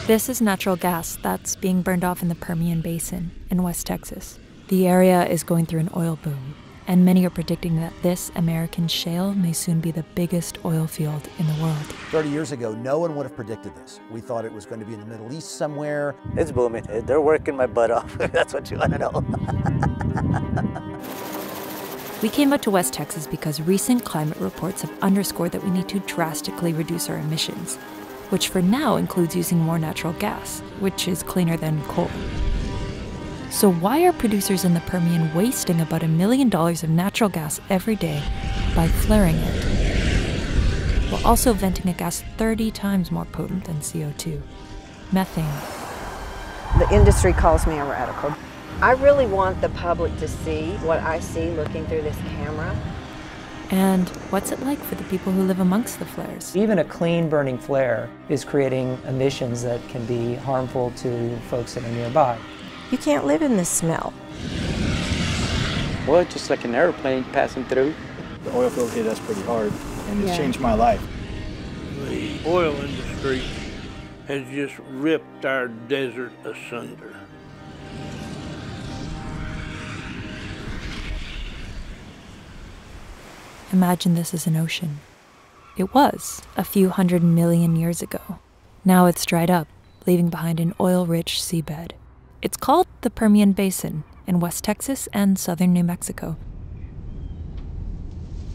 This is natural gas that's being burned off in the Permian Basin in West Texas. The area is going through an oil boom, and many are predicting that this American shale may soon be the biggest oil field in the world. 30 years ago, no one would have predicted this. We thought it was going to be in the Middle East somewhere. It's booming. They're working my butt off. That's what you want to know. We came out to West Texas because recent climate reports have underscored that we need to drastically reduce our emissions, which for now includes using more natural gas, which is cleaner than coal. So why are producers in the Permian wasting about $1 million of natural gas every day by flaring it, while also venting a gas 30 times more potent than CO2, methane? The industry calls me a radical. I really want the public to see what I see looking through this camera. And what's it like for the people who live amongst the flares? Even a clean burning flare is creating emissions that can be harmful to folks that are nearby. You can't live in this smell. Well, it's just like an airplane passing through. The oil field hit us pretty hard, and it's changed my life. The oil industry has just ripped our desert asunder. Imagine this as an ocean. It was a few 100 million years ago. Now it's dried up, leaving behind an oil-rich seabed. It's called the Permian Basin in West Texas and southern New Mexico.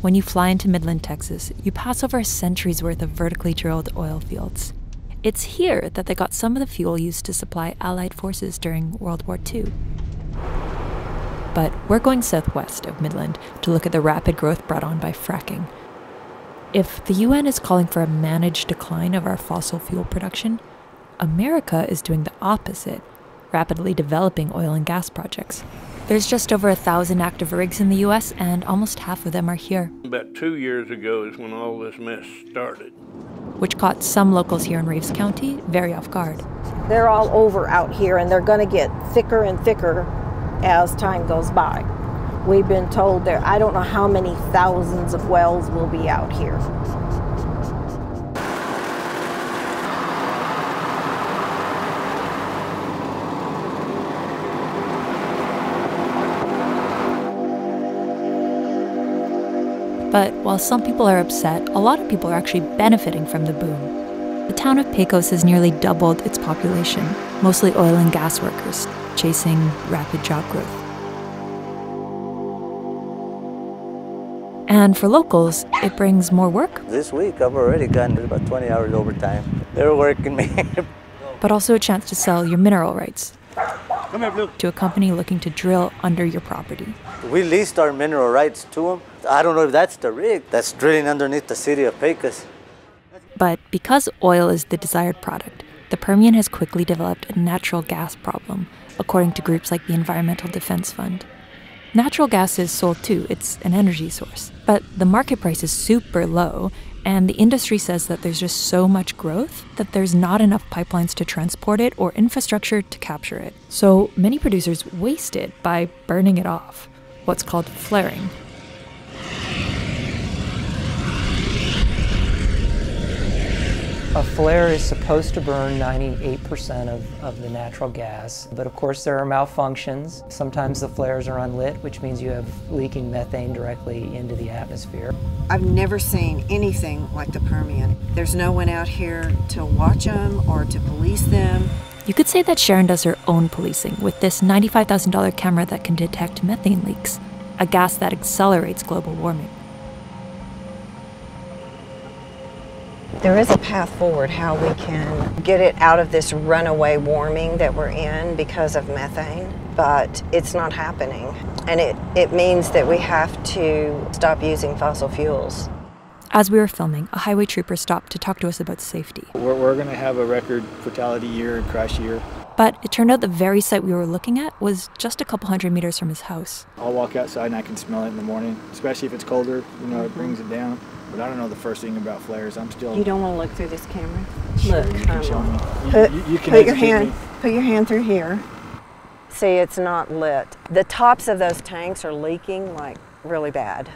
When you fly into Midland, Texas, you pass over a century's worth of vertically drilled oil fields. It's here that they got some of the fuel used to supply Allied forces during World War II. But we're going southwest of Midland to look at the rapid growth brought on by fracking. If the UN is calling for a managed decline of our fossil fuel production, America is doing the opposite, rapidly developing oil and gas projects. There's just over 1,000 active rigs in the US, and almost half of them are here. About 2 years ago is when all this mess started, Which caught some locals here in Reeves County very off guard. They're all over out here, and they're going to get thicker and thicker as time goes by. We've been told there, I don't know how many thousands of wells will be out here. But while some people are upset, a lot of people are actually benefiting from the boom. The town of Pecos has nearly doubled its population, mostly oil and gas workers, chasing rapid job growth. And for locals, it brings more work. This week, I've already gotten about 20 hours overtime. They're working me. But also a chance to sell your mineral rights to a company looking to drill under your property. We leased our mineral rights to them. I don't know if that's the rig that's drilling underneath the city of Pecos. But because oil is the desired product, the Permian has quickly developed a natural gas problem, according to groups like the Environmental Defense Fund. Natural gas is sold too, it's an energy source. But the market price is super low, and the industry says that there's just so much growth that there's not enough pipelines to transport it or infrastructure to capture it. So many producers waste it by burning it off, what's called flaring. A flare is supposed to burn 98% of the natural gas, but of course there are malfunctions. Sometimes the flares are unlit, which means you have leaking methane directly into the atmosphere. I've never seen anything like the Permian. There's no one out here to watch them or to police them. You could say that Sharon does her own policing with this $95,000 camera that can detect methane leaks, a gas that accelerates global warming. There is a path forward how we can get it out of this runaway warming that we're in because of methane, but it's not happening. And it means that we have to stop using fossil fuels. As we were filming, a highway trooper stopped to talk to us about safety. We're going to have a record fatality year and crash year. But it turned out the very site we were looking at was just a couple hundred meters from his house. I'll walk outside and I can smell it in the morning, especially if it's colder, you know, it brings it down. But I don't know the first thing about flares. I'm still... You don't want to look through this camera? Sure, Look, you can show me. You can put your hand through here. See, it's not lit. The tops of those tanks are leaking like really bad.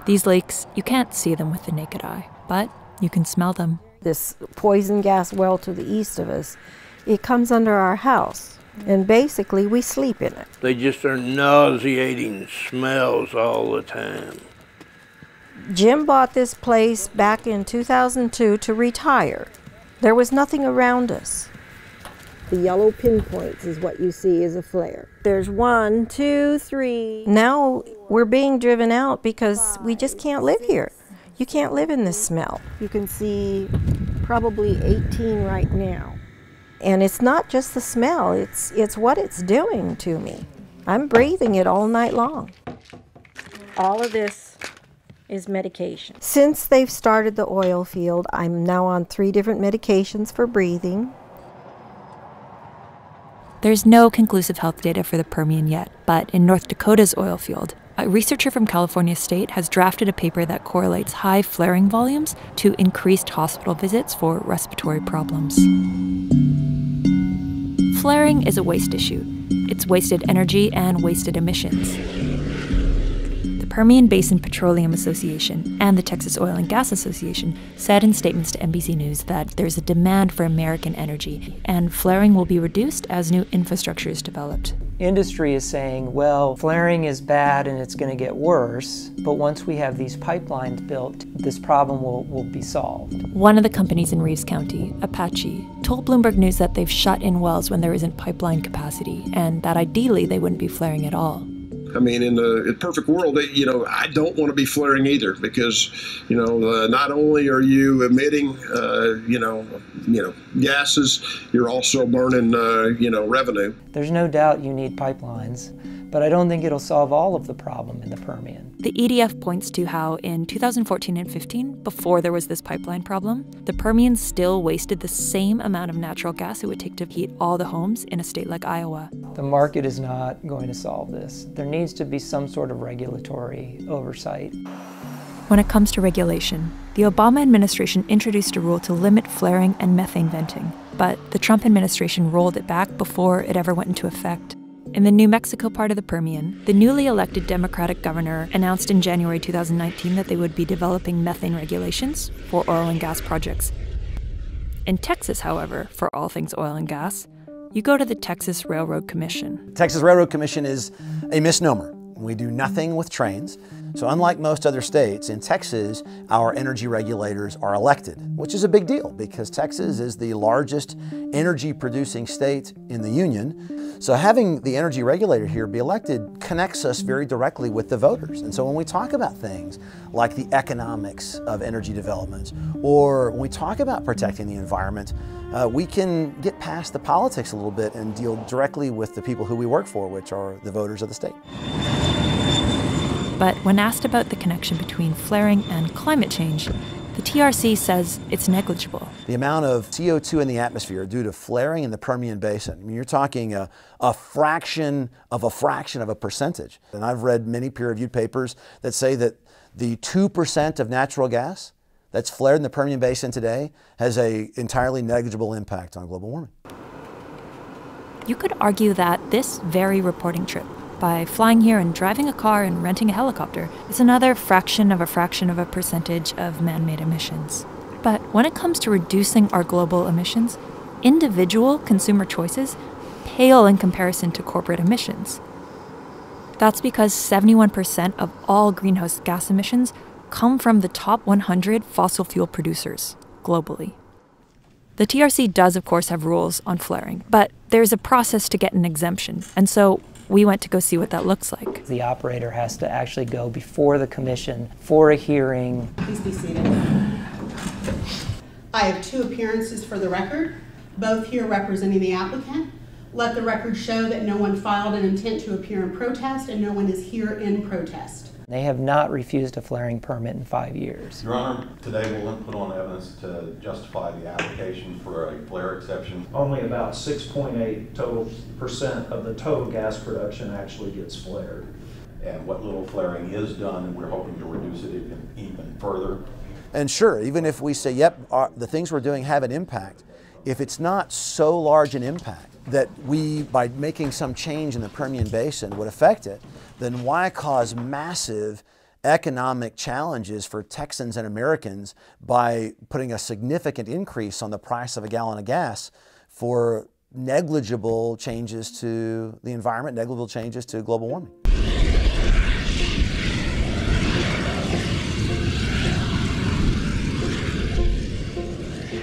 These leaks, you can't see them with the naked eye, but you can smell them. this poison gas well to the east of us, it comes under our house. And basically, we sleep in it. They just are nauseating smells all the time. Jim bought this place back in 2002 to retire. There was nothing around us. The yellow pinpoints is what you see as a flare. There's 1, 2, 3. Now we're being driven out because we just can't live here. You can't live in this smell. You can see probably 18 right now. And it's not just the smell, it's what it's doing to me. I'm breathing it all night long. All of this is medication. Since they've started the oil field, I'm now on 3 different medications for breathing. There's no conclusive health data for the Permian yet, but in North Dakota's oil field, a researcher from California State has drafted a paper that correlates high flaring volumes to increased hospital visits for respiratory problems. Flaring is a waste issue. It's wasted energy and wasted emissions. The Permian Basin Petroleum Association and the Texas Oil and Gas Association said in statements to NBC News that there's a demand for American energy, and flaring will be reduced as new infrastructure is developed. Industry is saying, well, flaring is bad and it's going to get worse, but once we have these pipelines built, this problem will be solved. One of the companies in Reeves County, Apache, told Bloomberg News that they've shut in wells when there isn't pipeline capacity, and that ideally they wouldn't be flaring at all. I mean, in the perfect world, I don't want to be flaring either, because, not only are you emitting, gases, you're also burning, revenue. There's no doubt you need pipelines, but I don't think it'll solve all of the problem in the Permian. The EDF points to how in 2014 and 15, before there was this pipeline problem, the Permian still wasted the same amount of natural gas it would take to heat all the homes in a state like Iowa. The market is not going to solve this. There needs to be some sort of regulatory oversight. When it comes to regulation, the Obama administration introduced a rule to limit flaring and methane venting, but the Trump administration rolled it back before it ever went into effect. In the New Mexico part of the Permian, the newly elected Democratic governor announced in January 2019 that they would be developing methane regulations for oil and gas projects. In Texas, however, for all things oil and gas, you go to the Texas Railroad Commission. The Texas Railroad Commission is a misnomer. We do nothing with trains. So unlike most other states, in Texas, our energy regulators are elected, which is a big deal because Texas is the largest energy producing state in the union. So having the energy regulator here be elected connects us very directly with the voters. And so when we talk about things like the economics of energy development, or when we talk about protecting the environment, we can get past the politics a little bit and deal directly with the people who we work for, which are the voters of the state. But when asked about the connection between flaring and climate change, the TRC says it's negligible. The amount of CO2 in the atmosphere due to flaring in the Permian Basin, I mean, you're talking a fraction of a percentage. And I've read many peer-reviewed papers that say that the 2% of natural gas that's flared in the Permian Basin today has an entirely negligible impact on global warming. You could argue that this very reporting trip, by flying here and driving a car and renting a helicopter, is another fraction of a percentage of man-made emissions. But when it comes to reducing our global emissions, individual consumer choices pale in comparison to corporate emissions. That's because 71% of all greenhouse gas emissions come from the top 100 fossil fuel producers globally. The TRC does, of course, have rules on flaring, but there's a process to get an exemption, and so we went to go see what that looks like. The operator has to actually go before the commission for a hearing. Please be seated. I have 2 appearances for the record, both here representing the applicant. Let the record show that no one filed an intent to appear in protest and no one is here in protest. They have not refused a flaring permit in 5 years. Your Honor, today we'll put on evidence to justify the application for a flare exception. Only about 6.8% of the total gas production actually gets flared. And what little flaring is done, and we're hoping to reduce it even further. And sure, even if we say, yep, the things we're doing have an impact, if it's not so large an impact that we, by making some change in the Permian Basin, would affect it, then why cause massive economic challenges for Texans and Americans by putting a significant increase on the price of a gallon of gas for negligible changes to the environment, negligible changes to global warming.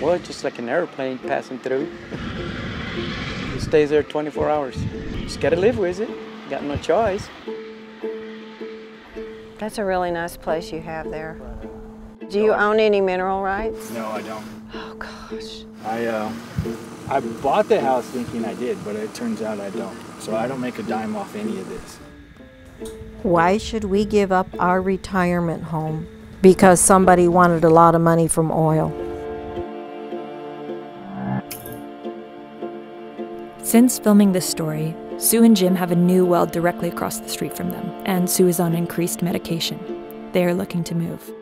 Well, it's just like an airplane passing through. It stays there 24 hours. Just gotta live with it. Got no choice. That's a really nice place you have there. Do you own any mineral rights? No, I don't. Oh, gosh. I bought the house thinking I did, but it turns out I don't. So I don't make a dime off any of this. Why should we give up our retirement home because somebody wanted a lot of money from oil? Since filming this story, Sue and Jim have a new well directly across the street from them, and Sue is on increased medication. They are looking to move.